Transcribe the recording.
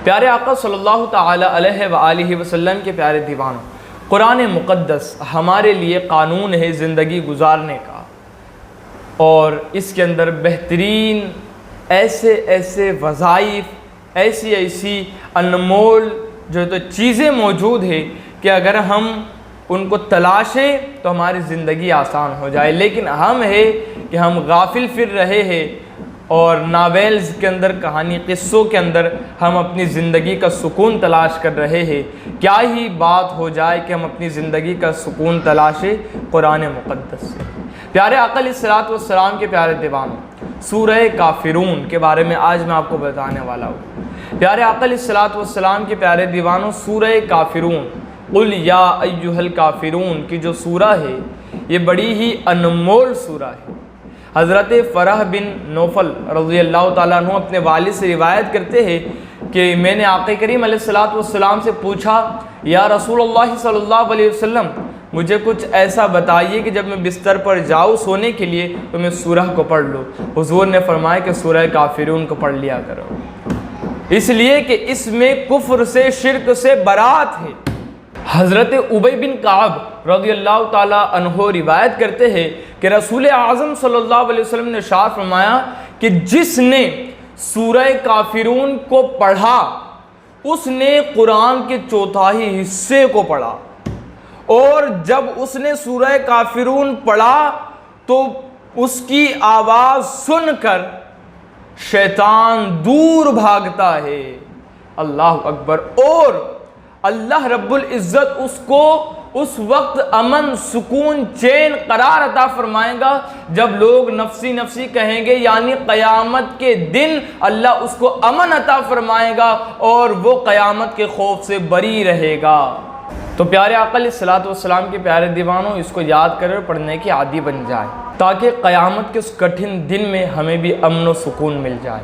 پیارے آقا صلی اللہ تعالی علیہ وآلہ وسلم کے پیارے دیوانوں، قرآن مقدس ہمارے لیے قانون ہے زندگی گزارنے کا، اور اس کے اندر بہترین ایسے وظائف، ایسی انمول جو تو چیزیں موجود ہیں کہ اگر ہم ان کو تلاشیں تو ہماری زندگی آسان ہو جائے، لیکن ہم ہے کہ ہم غافل پھر رہے ہیں اور ناولز کے اندر، کہانی قصوں کے اندر ہم اپنی زندگی کا سکون تلاش کر رہے ہیں۔ کیا ہی بات ہو جائے کہ ہم اپنی زندگی کا سکون تلاشیں قرآن مقدس سے۔ پیارے آقا علیہ الصلوۃ والسلام کے پیارے دیوانوں، سورہ کافرون کے بارے میں آج میں آپ کو بتانے والا ہوں۔ پیارے آقا علیہ الصلوۃ والسلام کے پیارے دیوانوں، سورہ کافرون، قل یا ایھا الکافرون کی جو سورہ ہے، یہ بڑی ہی انمول سورہ ہے۔ حضرت فرح بن نوفل رضی اللہ تعالیٰ عنہ اپنے والد سے روایت کرتے ہیں کہ میں نے آقا کریم علیہ الصلوۃ والسلام سے پوچھا، یا رسول اللہ صلی اللہ علیہ وسلم، مجھے کچھ ایسا بتائیے کہ جب میں بستر پر جاؤں سونے کے لیے تو میں سورہ کو پڑھ لوں۔ حضور نے فرمایا کہ سورہ کافرون کو پڑھ لیا کرو، اس لیے کہ اس میں کفر سے، شرک سے برات ہے۔ حضرت ابی بن کعب رضی اللہ تعالیٰ عنہ روایت کرتے ہیں کہ رسول اعظم صلی اللہ علیہ وسلم نے ارشاد فرمایا کہ جس نے سورہ کافرون کو پڑھا اس نے قرآن کے چوتھائی حصے کو پڑھا، اور جب اس نے سورہ کافرون پڑھا تو اس کی آواز سن کر شیطان دور بھاگتا ہے۔ اللہ اکبر۔ اور اللہ رب العزت اس کو اس وقت امن، سکون، چین، قرار عطا فرمائے گا جب لوگ نفسی نفسی کہیں گے، یعنی قیامت کے دن اللہ اس کو امن عطا فرمائے گا اور وہ قیامت کے خوف سے بری رہے گا۔ تو پیارے آقا علیہ الصلوۃ والسلام کے پیارے دیوانوں، اس کو یاد کر پڑھنے کی عادی بن جائے تاکہ قیامت کے اس کٹھن دن میں ہمیں بھی امن و سکون مل جائے۔